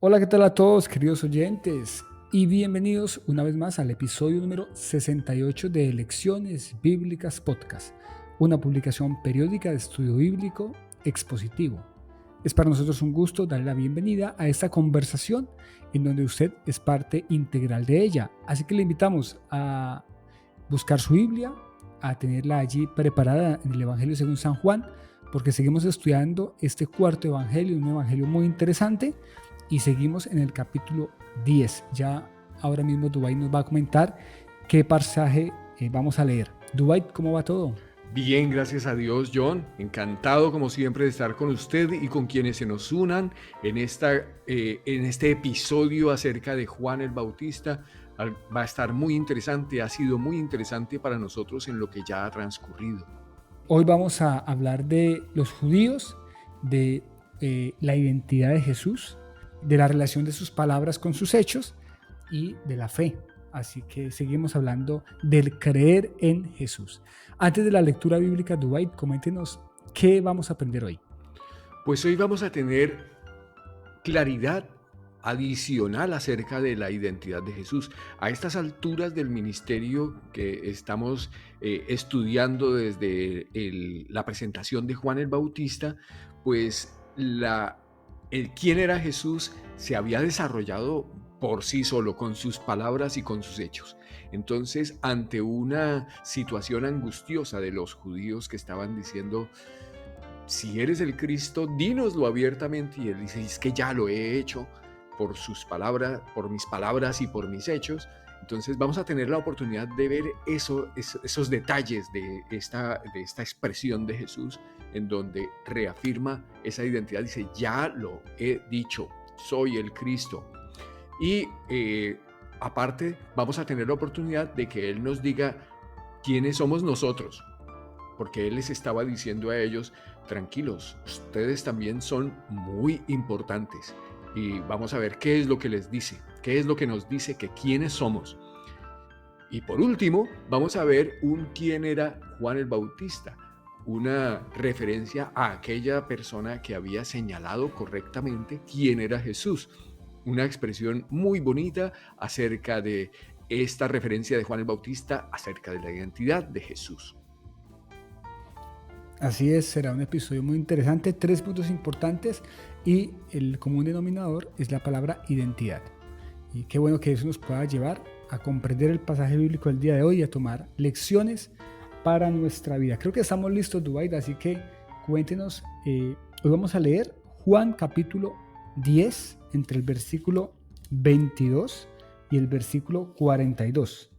Hola, ¿qué tal a todos, queridos oyentes? Y bienvenidos una vez más al episodio número 68 de Lecciones Bíblicas Podcast, una publicación periódica de estudio bíblico expositivo. Es para nosotros un gusto darle la bienvenida a esta conversación en donde usted es parte integral de ella. Así que le invitamos a buscar su Biblia, a tenerla allí preparada en el Evangelio según San Juan, porque seguimos estudiando este cuarto evangelio, un evangelio muy interesante, y seguimos en el capítulo 10. Ya ahora mismo Dubái nos va a comentar qué pasaje vamos a leer. Dubái, ¿cómo va todo? Bien, gracias a Dios, John. Encantado, como siempre, de estar con usted y con quienes se nos unan en este episodio acerca de Juan el Bautista. Va a estar muy interesante, ha sido muy interesante para nosotros en lo que ya ha transcurrido. Hoy vamos a hablar de los judíos, de la identidad de Jesús, de la relación de sus palabras con sus hechos y de la fe. Así que seguimos hablando del creer en Jesús. Antes de la lectura bíblica, Dubái, coméntenos qué vamos a aprender hoy. Pues hoy vamos a tener claridad adicional acerca de la identidad de Jesús. A estas alturas del ministerio que estamos estudiando desde la presentación de Juan el Bautista, pues el quién era Jesús se había desarrollado por sí solo, con sus palabras y con sus hechos. Entonces, ante una situación angustiosa de los judíos que estaban diciendo, si eres el Cristo, dínoslo abiertamente. Y él dice, es que ya lo he hecho por sus palabras, por mis palabras y por mis hechos. Entonces vamos a tener la oportunidad de ver esos detalles de esta expresión de Jesús, en donde reafirma esa identidad. Dice, ya lo he dicho, soy el Cristo. Y aparte vamos a tener la oportunidad de que Él nos diga quiénes somos nosotros, porque Él les estaba diciendo a ellos, tranquilos, ustedes también son muy importantes. Y vamos a ver qué es lo que les dice, qué es lo que nos dice que quiénes somos. Y por último, vamos a ver quién era Juan el Bautista, una referencia a aquella persona que había señalado correctamente quién era Jesús. Una expresión muy bonita acerca de esta referencia de Juan el Bautista acerca de la identidad de Jesús. Así es, será un episodio muy interesante, 3 puntos importantes y el común denominador es la palabra identidad. Y qué bueno que eso nos pueda llevar a comprender el pasaje bíblico del día de hoy y a tomar lecciones para nuestra vida. Creo que estamos listos, Dubái, así que cuéntenos, hoy vamos a leer Juan capítulo 10, entre el versículo 22 y el versículo 42.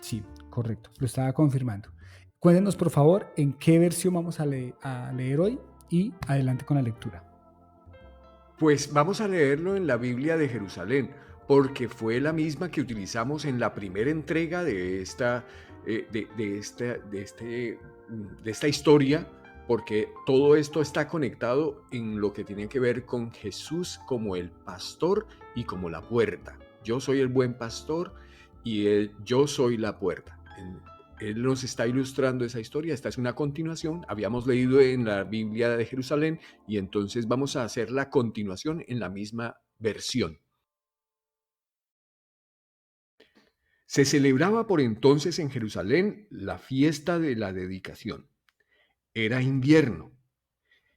Sí, correcto, lo estaba confirmando. Cuéntenos, por favor, en qué versión vamos a leer hoy y adelante con la lectura. Pues vamos a leerlo en la Biblia de Jerusalén, porque fue la misma que utilizamos en la primera entrega de esta historia, porque todo esto está conectado en lo que tiene que ver con Jesús como el pastor y como la puerta. Yo soy el buen pastor y yo soy la puerta. Él nos está ilustrando esa historia. Esta es una continuación. Habíamos leído en la Biblia de Jerusalén y entonces vamos a hacer la continuación en la misma versión. Se celebraba por entonces en Jerusalén la fiesta de la dedicación. Era invierno.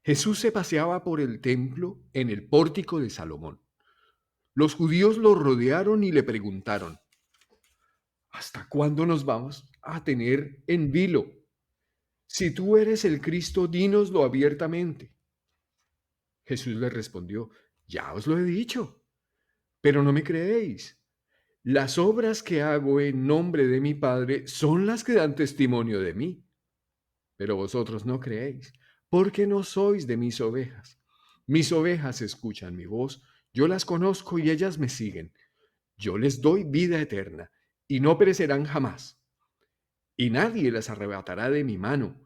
Jesús se paseaba por el templo en el pórtico de Salomón. Los judíos lo rodearon y le preguntaron, ¿hasta cuándo nos vamos a tener en vilo? Si tú eres el Cristo, dínoslo abiertamente. Jesús les respondió, ya os lo he dicho, pero no me creéis. Las obras que hago en nombre de mi Padre son las que dan testimonio de mí, pero vosotros no creéis, porque no sois de mis ovejas. Mis ovejas escuchan mi voz, yo las conozco y ellas me siguen. Yo les doy vida eterna y no perecerán jamás, y nadie las arrebatará de mi mano.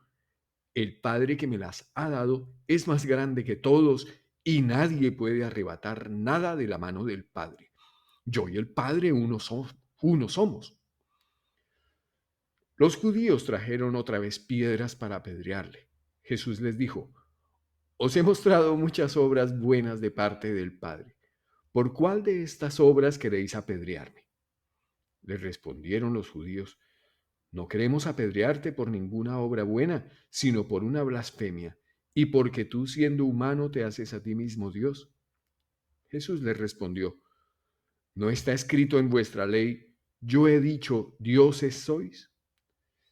El Padre que me las ha dado es más grande que todos y nadie puede arrebatar nada de la mano del Padre. Yo y el Padre uno somos. Los judíos trajeron otra vez piedras para apedrearle. Jesús les dijo, Os he mostrado muchas obras buenas de parte del Padre. ¿Por cuál de estas obras queréis apedrearme? Le respondieron los judíos: no queremos apedrearte por ninguna obra buena, sino por una blasfemia, y porque tú, siendo humano, te haces a ti mismo Dios. Jesús les respondió: ¿no está escrito en vuestra ley, yo he dicho, dioses sois?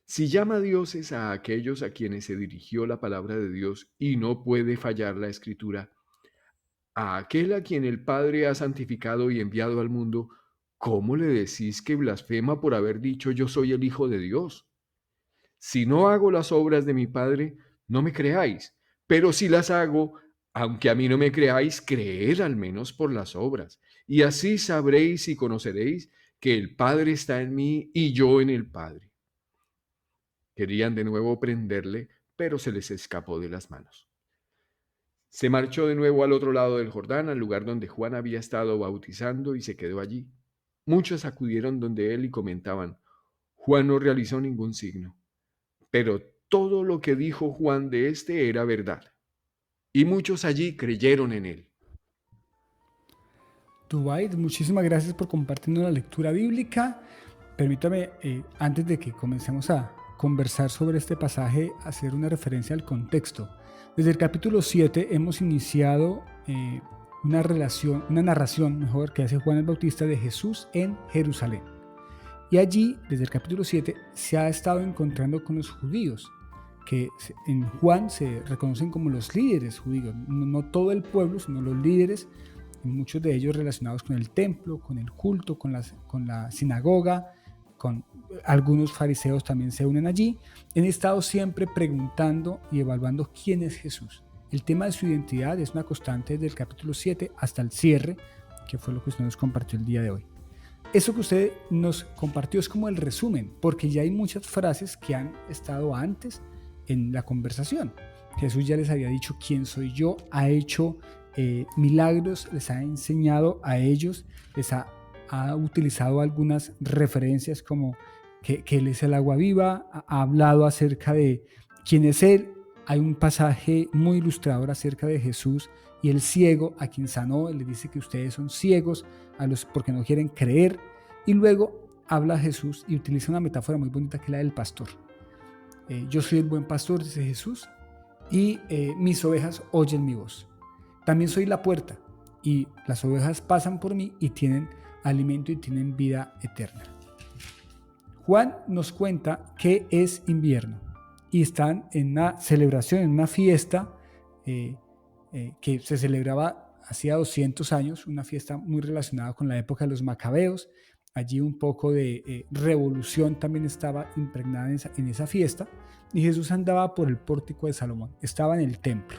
Si llama dioses a aquellos a quienes se dirigió la palabra de Dios, y no puede fallar la escritura, a aquel a quien el Padre ha santificado y enviado al mundo, ¿cómo le decís que blasfema por haber dicho yo soy el Hijo de Dios? Si no hago las obras de mi Padre, no me creáis, pero si las hago, aunque a mí no me creáis, creed al menos por las obras, y así sabréis y conoceréis que el Padre está en mí y yo en el Padre. Querían de nuevo prenderle, pero se les escapó de las manos. Se marchó de nuevo al otro lado del Jordán, al lugar donde Juan había estado bautizando, y se quedó allí. Muchos acudieron donde él y comentaban: Juan no realizó ningún signo, pero todo lo que dijo Juan de este era verdad. Y muchos allí creyeron en él. Dubait, muchísimas gracias por compartirnos la lectura bíblica. Permítame, antes de que comencemos a conversar sobre este pasaje, hacer una referencia al contexto. Desde el capítulo 7 hemos iniciado una narración, mejor, que hace Juan el Bautista de Jesús en Jerusalén. Y allí, desde el capítulo 7, se ha estado encontrando con los judíos, que en Juan se reconocen como los líderes judíos, no todo el pueblo, sino los líderes, muchos de ellos relacionados con el templo, con el culto, con la sinagoga, con algunos fariseos también se unen allí. Han estado siempre preguntando y evaluando quién es Jesús. El tema de su identidad es una constante desde el capítulo 7 hasta el cierre, que fue lo que usted nos compartió el día de hoy. Eso que usted nos compartió es como el resumen, porque ya hay muchas frases que han estado antes en la conversación. Jesús ya les había dicho quién soy yo, ha hecho milagros, les ha enseñado a ellos, les ha utilizado algunas referencias como que Él es el agua viva, ha hablado acerca de quién es Él. Hay un pasaje muy ilustrador acerca de Jesús y el ciego a quien sanó. Él le dice que ustedes son ciegos porque no quieren creer. Y luego habla Jesús y utiliza una metáfora muy bonita que es la del pastor. Yo soy el buen pastor, dice Jesús, y mis ovejas oyen mi voz. También soy la puerta y las ovejas pasan por mí y tienen alimento y tienen vida eterna. Juan nos cuenta que es invierno y están en una celebración, en una fiesta que se celebraba hacía 200 años, una fiesta muy relacionada con la época de los macabeos. Allí un poco de revolución también estaba impregnada en esa fiesta, y Jesús andaba por el pórtico de Salomón, estaba en el templo,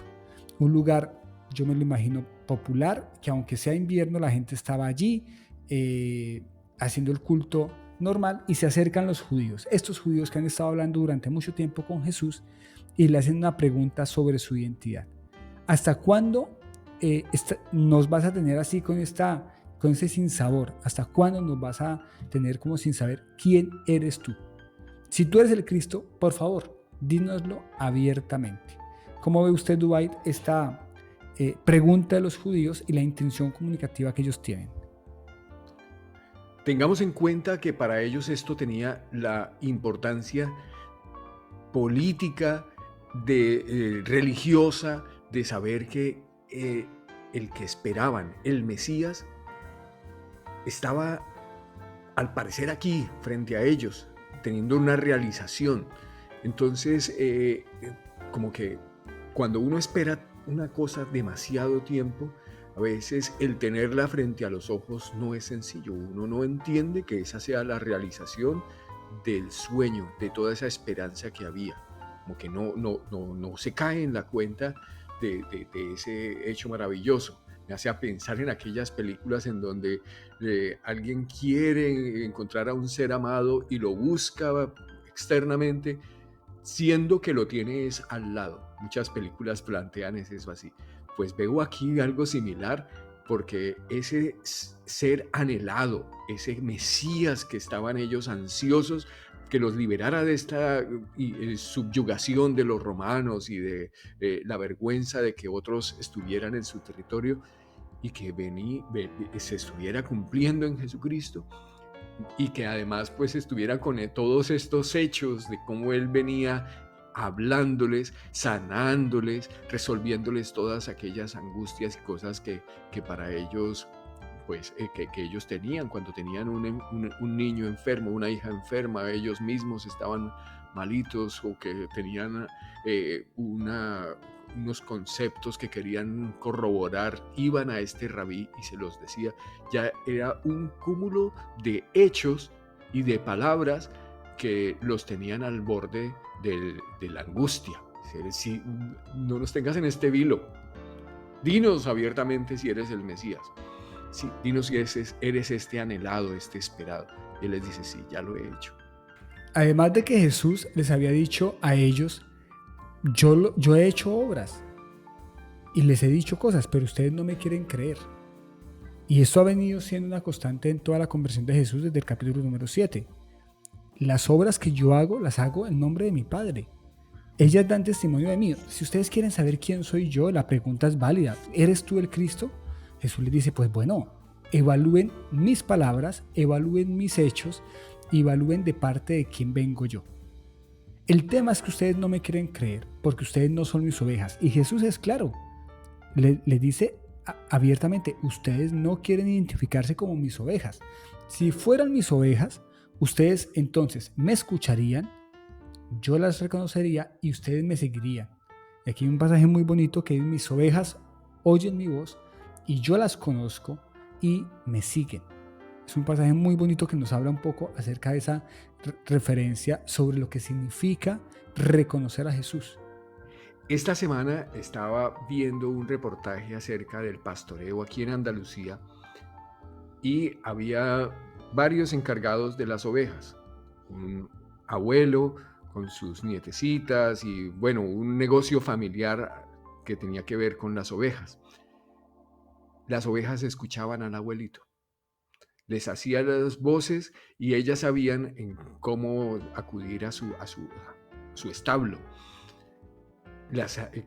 un lugar, yo me lo imagino, popular, que aunque sea invierno la gente estaba allí haciendo el culto normal, y se acercan los judíos, estos judíos que han estado hablando durante mucho tiempo con Jesús, y le hacen una pregunta sobre su identidad. ¿Hasta cuándo nos vas a tener así con ese sinsabor? ¿Hasta cuándo nos vas a tener como sin saber quién eres tú? Si tú eres el Cristo, por favor, dínoslo abiertamente. ¿Cómo ve usted, Dubait, esta pregunta de los judíos y la intención comunicativa que ellos tienen? Tengamos en cuenta que para ellos esto tenía la importancia política, religiosa, de saber que el que esperaban, el Mesías, estaba al parecer aquí, frente a ellos, teniendo una realización. Entonces, como que cuando uno espera una cosa demasiado tiempo, a veces el tenerla frente a los ojos no es sencillo. Uno no entiende que esa sea la realización del sueño, de toda esa esperanza que había. Como que no se cae en la cuenta de ese hecho maravilloso. Me hace pensar en aquellas películas en donde alguien quiere encontrar a un ser amado y lo busca externamente, siendo que lo tiene es al lado. Muchas películas plantean eso así. Pues veo aquí algo similar, porque ese ser anhelado, ese Mesías que estaban ellos ansiosos que los liberara de esta subyugación de los romanos y de la vergüenza de que otros estuvieran en su territorio, y que se estuviera cumpliendo en Jesucristo, y que además pues estuviera con todos estos hechos de cómo Él venía hablándoles, sanándoles, resolviéndoles todas aquellas angustias y cosas que para ellos pues que ellos tenían cuando tenían un niño enfermo, una hija enferma, ellos mismos estaban malitos, o que tenían unos conceptos que querían corroborar, iban a este rabí y se los decía. Ya era un cúmulo de hechos y de palabras que los tenían al borde de la angustia. Si no nos tengas en este vilo, dinos abiertamente si eres el Mesías. Sí, dinos si eres este anhelado, este esperado. Y él les dice, sí, ya lo he hecho. Además de que Jesús les había dicho a ellos, yo he hecho obras y les he dicho cosas, pero ustedes no me quieren creer. Y esto ha venido siendo una constante en toda la conversión de Jesús desde el capítulo número 7. Las obras que yo hago, las hago en nombre de mi Padre. Ellas dan testimonio de mí. Si ustedes quieren saber quién soy yo, la pregunta es válida. ¿Eres tú el Cristo? Jesús les dice, pues bueno, evalúen mis palabras, evalúen mis hechos, evalúen de parte de quién vengo yo. El tema es que ustedes no me quieren creer porque ustedes no son mis ovejas. Y Jesús es claro, les dice abiertamente, ustedes no quieren identificarse como mis ovejas. Si fueran mis ovejas, ustedes entonces me escucharían, yo las reconocería y ustedes me seguirían. Y aquí hay un pasaje muy bonito que dice, mis ovejas oyen mi voz y yo las conozco y me siguen. Es un pasaje muy bonito que nos habla un poco acerca de esa referencia sobre lo que significa reconocer a Jesús. Esta semana estaba viendo un reportaje acerca del pastoreo aquí en Andalucía, y había varios encargados de las ovejas. Un abuelo con sus nietecitas y bueno, un negocio familiar que tenía que ver con las ovejas. Las ovejas escuchaban al abuelito, les hacía las voces y ellas sabían en cómo acudir a su establo.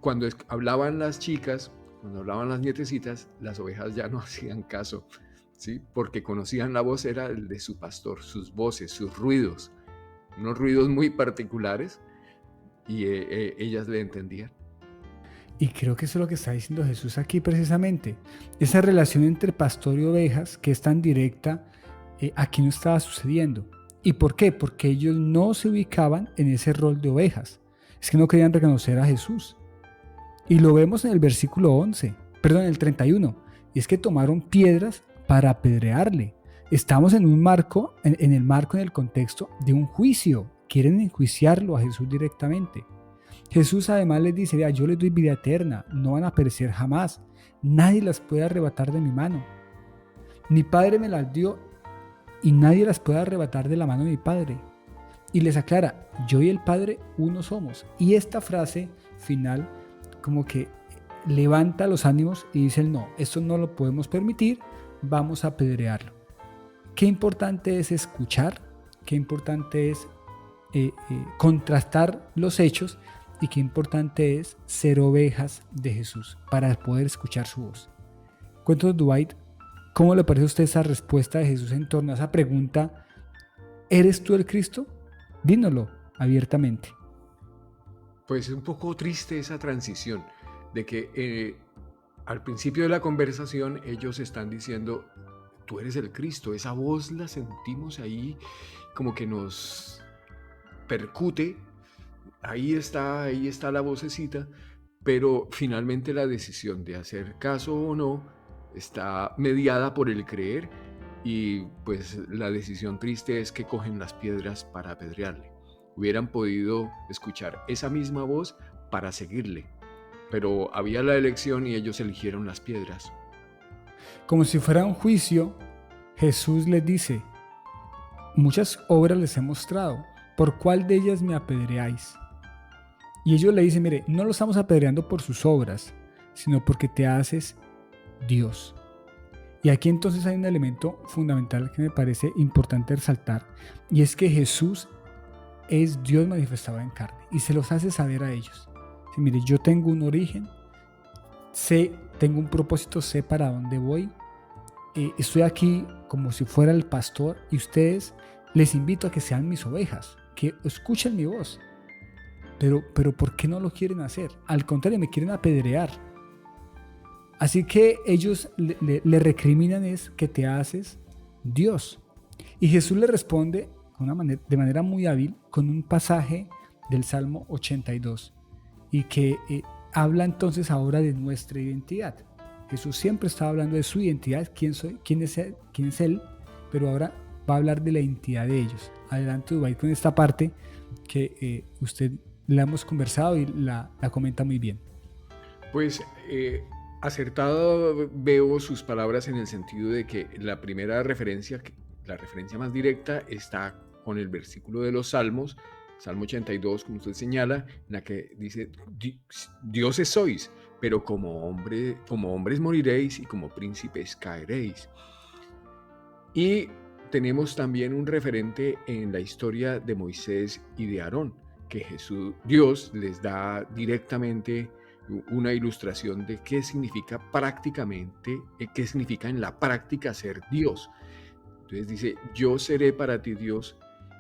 Cuando hablaban las chicas, cuando hablaban las nietecitas, las ovejas ya no hacían caso, ¿sí? Porque conocían la voz, era el de su pastor, sus voces, sus ruidos, unos ruidos muy particulares, y ellas le entendían. Y creo que eso es lo que está diciendo Jesús aquí precisamente. Esa relación entre pastor y ovejas que es tan directa, aquí no estaba sucediendo. ¿Y por qué? Porque ellos no se ubicaban en ese rol de ovejas. Es que no querían reconocer a Jesús. Y lo vemos en el versículo 31. Y es que tomaron piedras para apedrearle. Estamos en un marco, en el contexto de un juicio. Quieren enjuiciarlo a Jesús directamente. Jesús además les dice, vea, yo les doy vida eterna, no van a perecer jamás, nadie las puede arrebatar de mi mano. Mi Padre me las dio y nadie las puede arrebatar de la mano de mi Padre. Y les aclara, yo y el Padre uno somos. Y esta frase final como que levanta los ánimos y dice, no, esto no lo podemos permitir, vamos a apedrearlo. Qué importante es escuchar, qué importante es contrastar los hechos, y qué importante es ser ovejas de Jesús para poder escuchar su voz. Cuéntanos, Dwight, ¿cómo le parece a usted esa respuesta de Jesús en torno a esa pregunta? ¿Eres tú el Cristo? Dínoslo abiertamente. Pues es un poco triste esa transición de que al principio de la conversación ellos están diciendo, tú eres el Cristo. Esa voz la sentimos ahí como que nos percute. Ahí está la vocecita, pero finalmente la decisión de hacer caso o no está mediada por el creer, y pues la decisión triste es que cogen las piedras para apedrearle. Hubieran podido escuchar esa misma voz para seguirle, pero había la elección y ellos eligieron las piedras. Como si fuera un juicio, Jesús les dice, muchas obras les he mostrado, ¿por cuál de ellas me apedreáis? Y ellos le dicen, mire, no lo estamos apedreando por sus obras, sino porque te haces Dios. Y aquí entonces hay un elemento fundamental que me parece importante resaltar, y es que Jesús es Dios manifestado en carne y se los hace saber a ellos. Sí, mire, yo tengo un origen, tengo un propósito, sé para dónde voy. Estoy aquí como si fuera el pastor y ustedes les invito a que sean mis ovejas, que escuchen mi voz. Pero ¿por qué no lo quieren hacer? Al contrario, me quieren apedrear. Así que ellos le recriminan es que te haces Dios. Y Jesús le responde de manera muy hábil con un pasaje del Salmo 82 y que habla entonces ahora de nuestra identidad. Jesús siempre estaba hablando de su identidad, quién es Él, pero ahora va a hablar de la identidad de ellos. Adelante, Dubái, con esta parte que usted la hemos conversado y la comenta muy bien. Pues acertado veo sus palabras en el sentido de que la primera referencia, la referencia más directa está con el versículo de los Salmos, Salmo 82, como usted señala, en la que dice, dioses sois, pero como hombres moriréis y como príncipes caeréis. Y tenemos también un referente en la historia de Moisés y de Aarón, que Dios les da directamente una ilustración de qué significa prácticamente, qué significa en la práctica ser Dios. Entonces dice, yo seré para ti Dios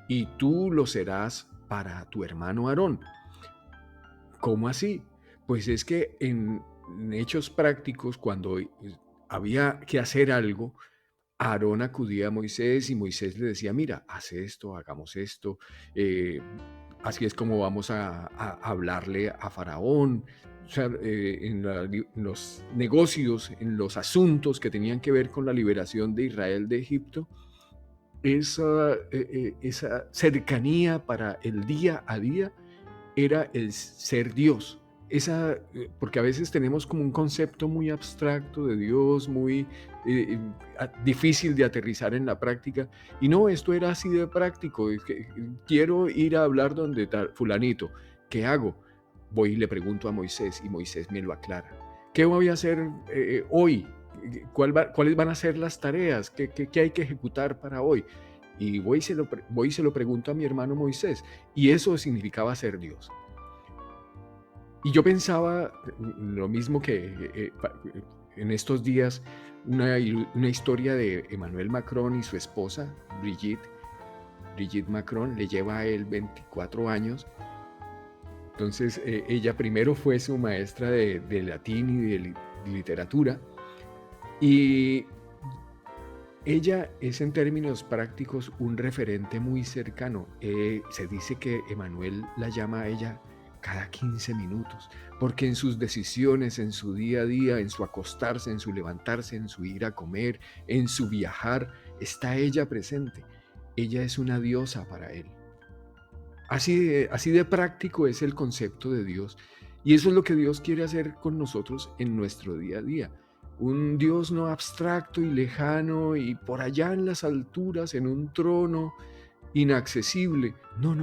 y tú lo serás para tu hermano Aarón. ¿Cómo así? Pues es que en hechos prácticos, cuando había que hacer algo, Aarón acudía a Moisés y Moisés le decía, mira, haz esto, hagamos esto, así es como vamos a hablarle a Faraón. O sea, en los negocios, en los asuntos que tenían que ver con la liberación de Israel de Egipto, esa cercanía para el día a día era el ser Dios. Porque a veces tenemos como un concepto muy abstracto de Dios, muy difícil de aterrizar en la práctica. Y no, esto era así de práctico. Quiero ir a hablar donde tal fulanito. ¿Qué hago? Voy y le pregunto a Moisés y Moisés me lo aclara. ¿Qué voy a hacer hoy? ¿Cuáles van a ser las tareas? ¿Qué hay que ejecutar para hoy? Y voy y se lo pregunto a mi hermano Moisés. Y eso significaba ser Dios. Y yo pensaba lo mismo que en estos días, una historia de Emmanuel Macron y su esposa, Brigitte Macron, le lleva a él 24 años. Entonces ella primero fue su maestra de latín y de literatura, y ella es en términos prácticos un referente muy cercano. Se dice que Emmanuel la llama a ella cada 15 minutos, porque en sus decisiones, en su día a día, en su acostarse, en su levantarse, en su ir a comer, en su viajar, está ella presente. Ella es una diosa para él. Así de práctico es el concepto de Dios, y eso es lo que Dios quiere hacer con nosotros en nuestro día a día. Un Dios no abstracto y lejano y por allá en las alturas, en un trono inaccesible. No.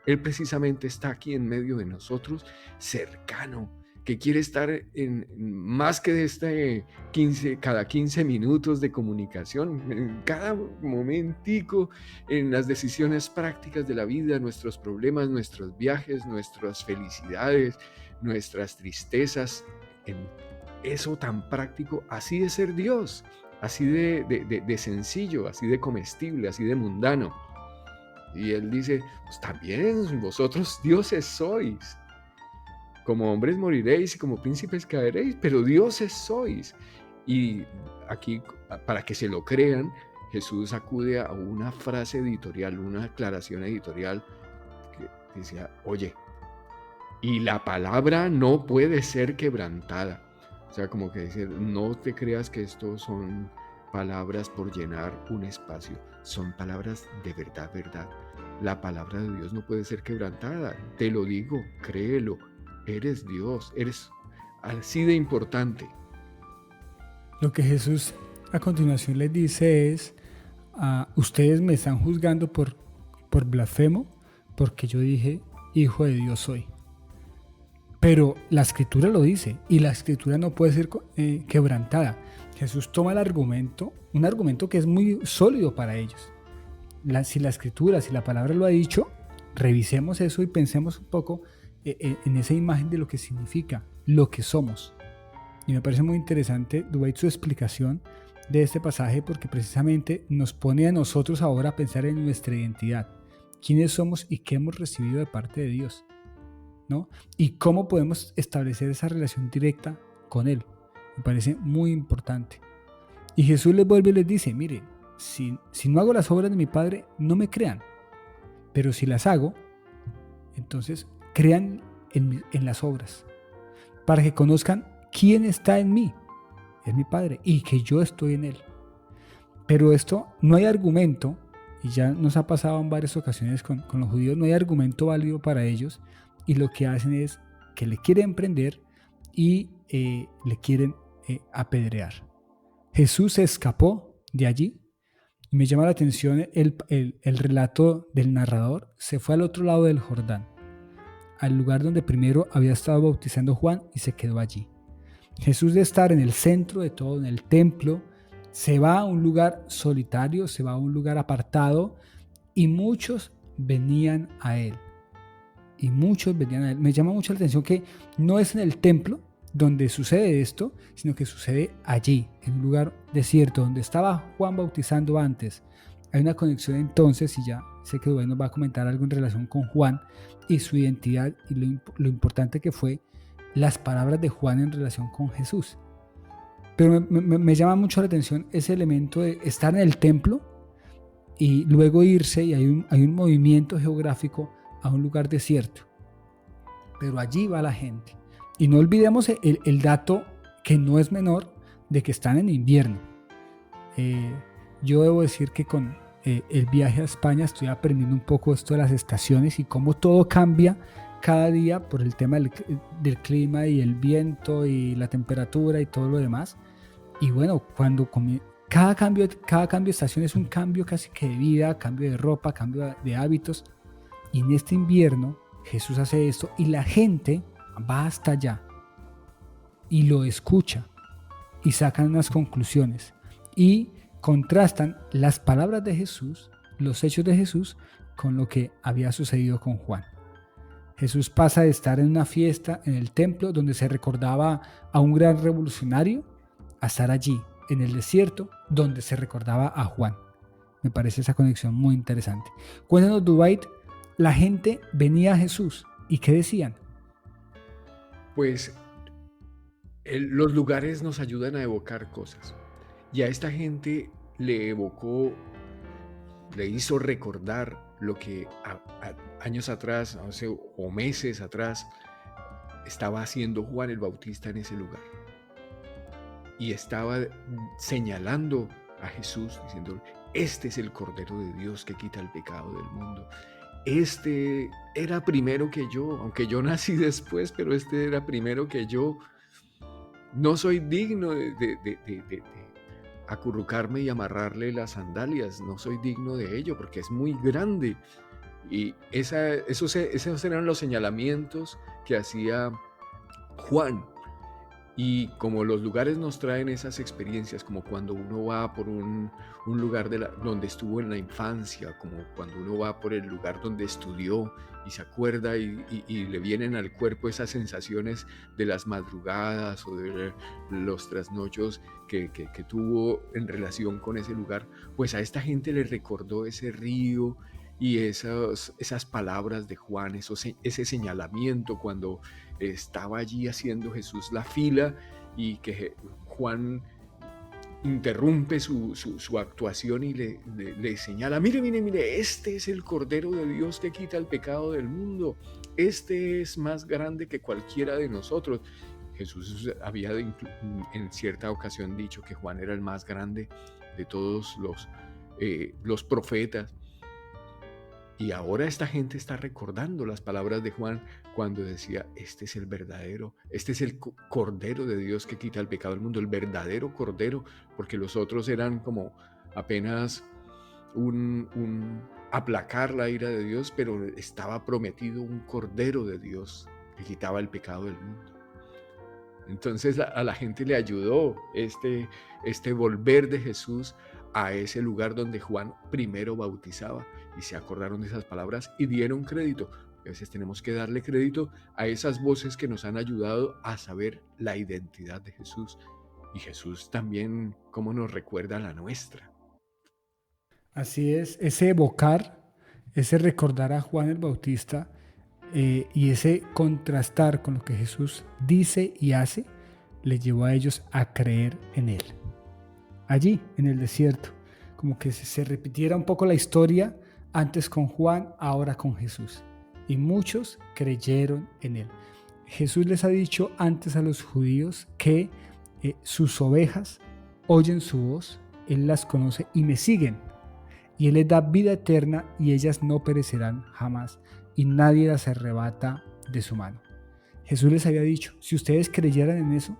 Él precisamente está aquí en medio de nosotros, cercano, que quiere estar en más que de cada 15 minutos de comunicación, en cada momentico, en las decisiones prácticas de la vida, nuestros problemas, nuestros viajes, nuestras felicidades, nuestras tristezas, en eso tan práctico. Así de ser Dios, así de sencillo, así de comestible, así de mundano. Y él dice, pues también vosotros dioses sois. Como hombres moriréis y como príncipes caeréis, pero dioses sois. Y aquí, para que se lo crean, Jesús acude a una frase editorial, una aclaración editorial que decía, oye, y la palabra no puede ser quebrantada. O sea, como que dice, no te creas que esto son palabras por llenar un espacio, son palabras de verdad, verdad. La palabra de Dios no puede ser quebrantada, te lo digo, créelo, eres Dios, eres así de importante. Lo que Jesús a continuación les dice es, ustedes me están juzgando por blasfemo, porque yo dije, hijo de Dios soy. Pero la Escritura lo dice, y la Escritura no puede ser quebrantada. Jesús toma un argumento que es muy sólido para ellos. Si la Escritura, si la palabra lo ha dicho, revisemos eso y pensemos un poco en esa imagen de lo que significa, lo que somos. Y me parece muy interesante, Dwight, su explicación de este pasaje, porque precisamente nos pone a nosotros ahora a pensar en nuestra identidad, quiénes somos y qué hemos recibido de parte de Dios, ¿no? Y cómo podemos establecer esa relación directa con Él. Me parece muy importante. Y Jesús les vuelve y les dice, mire, si no hago las obras de mi Padre, no me crean, pero si las hago, entonces crean en las obras, para que conozcan quién está en mí, es mi Padre, y que yo estoy en Él. Pero esto no hay argumento, y ya nos ha pasado en varias ocasiones con los judíos, no hay argumento válido para ellos, y lo que hacen es que le quieren prender y le quieren apedrear. Jesús se escapó de allí, y me llama la atención el relato del narrador. Se fue al otro lado del Jordán, al lugar donde primero había estado bautizando Juan, y se quedó allí. Jesús, de estar en el centro de todo, en el templo, se va a un lugar solitario, se va a un lugar apartado, y muchos venían a él. Me llama mucho la atención que no es en el templo donde sucede esto, sino que sucede allí, en un lugar desierto, donde estaba Juan bautizando antes. Hay una conexión entonces, y ya sé que Dubái nos va a comentar algo en relación con Juan y su identidad, y lo importante que fue las palabras de Juan en relación con Jesús. Pero me llama mucho la atención ese elemento de estar en el templo y luego irse, y hay un movimiento geográfico a un lugar desierto. Pero allí va la gente. Y no olvidemos el dato, que no es menor, de que están en invierno. Yo debo decir que con el viaje a España estoy aprendiendo un poco esto de las estaciones y cómo todo cambia cada día por el tema del clima y el viento y la temperatura y todo lo demás. Y bueno, cada cambio de estación es un cambio casi que de vida, cambio de ropa, cambio de hábitos. Y en este invierno Jesús hace esto, y la gente va hasta allá y lo escucha, y sacan unas conclusiones y contrastan las palabras de Jesús, los hechos de Jesús, con lo que había sucedido con Juan. Jesús pasa de estar en una fiesta en el templo donde se recordaba a un gran revolucionario, a estar allí en el desierto donde se recordaba a Juan. Me parece esa conexión muy interesante. Cuéntanos, Dwight, la gente venía a Jesús, ¿y qué decían? Pues los lugares nos ayudan a evocar cosas. Y a esta gente le evocó, le hizo recordar lo que años atrás, o meses atrás, estaba haciendo Juan el Bautista en ese lugar. Y estaba señalando a Jesús, diciendo, este es el Cordero de Dios que quita el pecado del mundo. Este era primero que yo, aunque yo nací después, pero este era primero que yo. No soy digno de acurrucarme y amarrarle las sandalias, no soy digno de ello porque es muy grande. Y esos eran los señalamientos que hacía Juan. Y como los lugares nos traen esas experiencias, como cuando uno va por un lugar donde estuvo en la infancia, como cuando uno va por el lugar donde estudió y se acuerda y le vienen al cuerpo esas sensaciones de las madrugadas o de los trasnochos que tuvo en relación con ese lugar, pues a esta gente le recordó ese río y esas palabras de Juan, ese señalamiento cuando estaba allí haciendo Jesús la fila y que Juan interrumpe su actuación y le señala, mire, este es el Cordero de Dios que quita el pecado del mundo, este es más grande que cualquiera de nosotros. Jesús había en cierta ocasión dicho que Juan era el más grande de todos los profetas. Y ahora esta gente está recordando las palabras de Juan cuando decía, este es el verdadero, este es el Cordero de Dios que quita el pecado del mundo, el verdadero Cordero, porque los otros eran como apenas un aplacar la ira de Dios, pero estaba prometido un Cordero de Dios que quitaba el pecado del mundo. Entonces a la gente le ayudó este volver de Jesús a ese lugar donde Juan primero bautizaba y se acordaron de esas palabras y dieron crédito. A veces tenemos que darle crédito a esas voces que nos han ayudado a saber la identidad de Jesús. Y Jesús también, cómo nos recuerda la nuestra. Así es, ese evocar, ese recordar a Juan el Bautista y ese contrastar con lo que Jesús dice y hace, le llevó a ellos a creer en Él. Allí, en el desierto, como que se repitiera un poco la historia, antes con Juan, ahora con Jesús. Y muchos creyeron en Él. Jesús les ha dicho antes a los judíos que sus ovejas oyen su voz, Él las conoce y me siguen. Y Él les da vida eterna y ellas no perecerán jamás. Y nadie las arrebata de su mano. Jesús les había dicho, si ustedes creyeran en eso,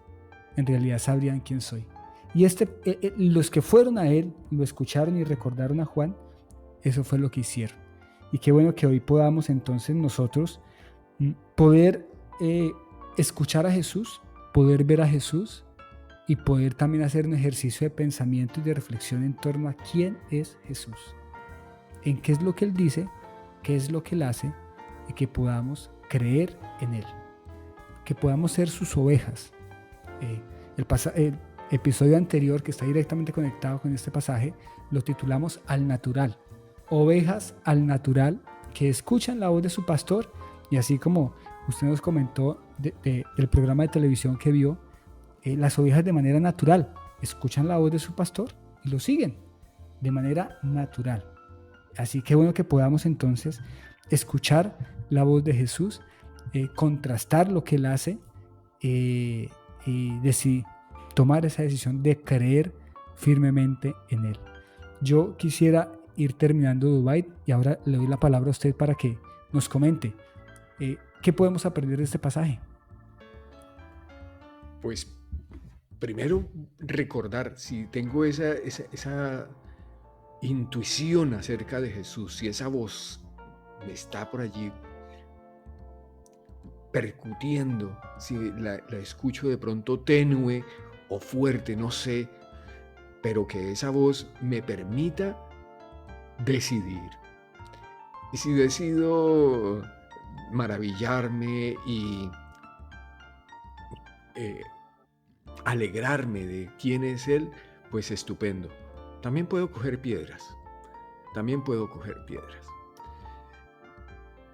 en realidad sabrían quién soy. Y los que fueron a Él, lo escucharon y recordaron a Juan, eso fue lo que hicieron. Y qué bueno que hoy podamos entonces nosotros poder escuchar a Jesús, poder ver a Jesús y poder también hacer un ejercicio de pensamiento y de reflexión en torno a quién es Jesús, en qué es lo que Él dice, qué es lo que Él hace y que podamos creer en Él, que podamos ser sus ovejas. El episodio anterior, que está directamente conectado con este pasaje, lo titulamos Al Natural. Ovejas al natural que escuchan la voz de su pastor, y así como usted nos comentó del programa de televisión que vio, las ovejas de manera natural escuchan la voz de su pastor y lo siguen de manera natural. Así que bueno que podamos entonces escuchar la voz de Jesús, contrastar lo que Él hace y tomar esa decisión de creer firmemente en Él. Yo quisiera ir terminando Dubái y ahora le doy la palabra a usted para que nos comente qué podemos aprender de este pasaje. Pues primero recordar, si tengo esa intuición acerca de Jesús, si esa voz me está por allí percutiendo, si la escucho de pronto tenue o fuerte, no sé, pero que esa voz me permita decidir. Y si decido maravillarme y alegrarme de quién es Él, pues estupendo. También puedo coger piedras.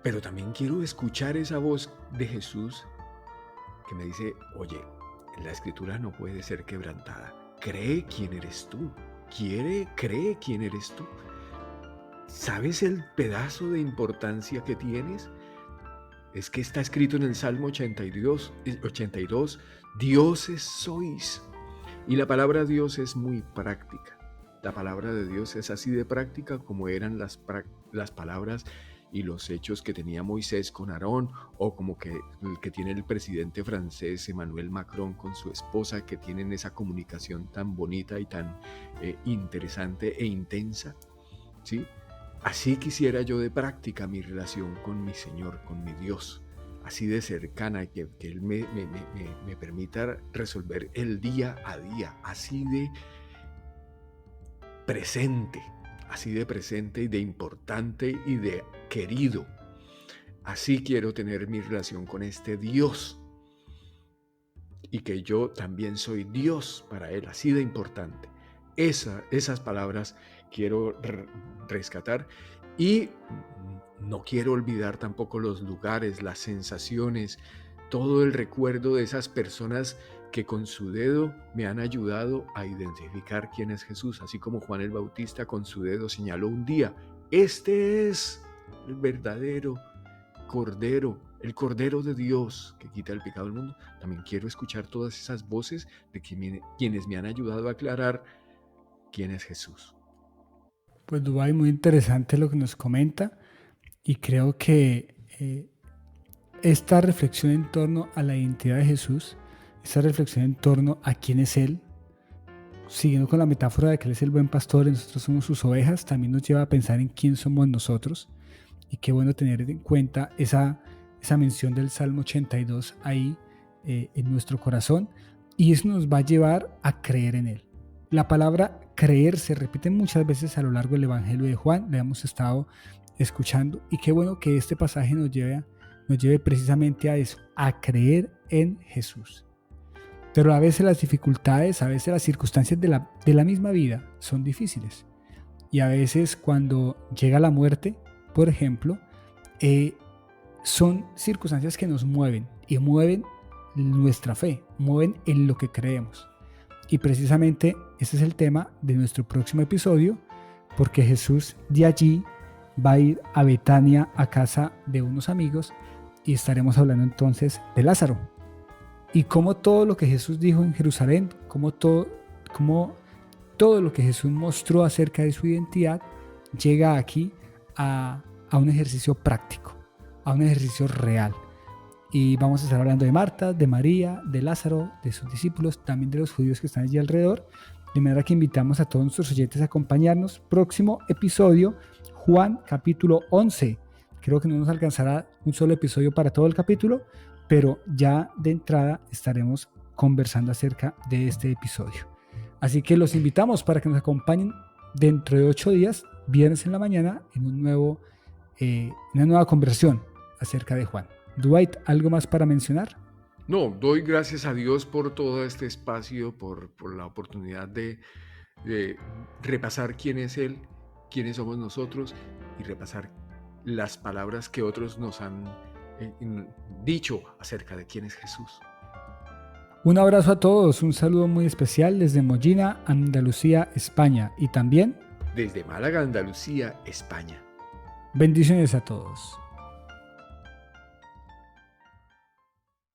Pero también quiero escuchar esa voz de Jesús que me dice, oye, la escritura no puede ser quebrantada. Cree quién eres tú. Cree quién eres tú. ¿Sabes el pedazo de importancia que tienes? Es que está escrito en el Salmo 82, dioses sois. Y la palabra Dios es muy práctica. La palabra de Dios es así de práctica como eran las palabras y los hechos que tenía Moisés con Aarón, o como el que tiene el presidente francés Emmanuel Macron con su esposa, que tienen esa comunicación tan bonita y tan interesante e intensa, ¿sí? Así quisiera yo de práctica mi relación con mi Señor, con mi Dios, así de cercana, que Él me permita resolver el día a día, así de presente y de importante y de querido. Así quiero tener mi relación con este Dios, y que yo también soy Dios para Él, así de importante. Esas palabras quiero rescatar, y no quiero olvidar tampoco los lugares, las sensaciones, todo el recuerdo de esas personas que con su dedo me han ayudado a identificar quién es Jesús, así como Juan el Bautista con su dedo señaló un día, este es el verdadero Cordero, el Cordero de Dios que quita el pecado del mundo. También quiero escuchar todas esas voces de quienes me han ayudado a aclarar quién es Jesús. Pues Dubái, muy interesante lo que nos comenta, y creo que esta reflexión en torno a la identidad de Jesús, esta reflexión en torno a quién es Él, siguiendo con la metáfora de que Él es el buen pastor y nosotros somos sus ovejas, también nos lleva a pensar en quién somos nosotros. Y qué bueno tener en cuenta esa mención del Salmo 82 ahí en nuestro corazón, y eso nos va a llevar a creer en Él. La palabra creer se repite muchas veces a lo largo del Evangelio de Juan, la hemos estado escuchando, y qué bueno que este pasaje nos lleve precisamente a eso, a creer en Jesús. Pero a veces las dificultades, a veces las circunstancias de la misma vida son difíciles. Y a veces cuando llega la muerte, por ejemplo, son circunstancias que nos mueven y mueven nuestra fe, mueven en lo que creemos. Y precisamente ese es el tema de nuestro próximo episodio, porque Jesús de allí va a ir a Betania, a casa de unos amigos, y estaremos hablando entonces de Lázaro. Y cómo todo lo que Jesús dijo en Jerusalén, cómo todo lo que Jesús mostró acerca de su identidad, llega aquí a un ejercicio práctico, a un ejercicio real. Y vamos a estar hablando de Marta, de María, de Lázaro, de sus discípulos, también de los judíos que están allí alrededor. De manera que invitamos a todos nuestros oyentes a acompañarnos. Próximo episodio, Juan capítulo 11. Creo que no nos alcanzará un solo episodio para todo el capítulo, pero ya de entrada estaremos conversando acerca de este episodio. Así que los invitamos para que nos acompañen dentro de 8 días, viernes en la mañana, en una nueva conversación acerca de Juan. Dwight, ¿algo más para mencionar? No, doy gracias a Dios por todo este espacio, por la oportunidad de repasar quién es Él, quiénes somos nosotros y repasar las palabras que otros nos han dicho acerca de quién es Jesús. Un abrazo a todos, un saludo muy especial desde Mollina, Andalucía, España, y también desde Málaga, Andalucía, España. bendiciones a todos.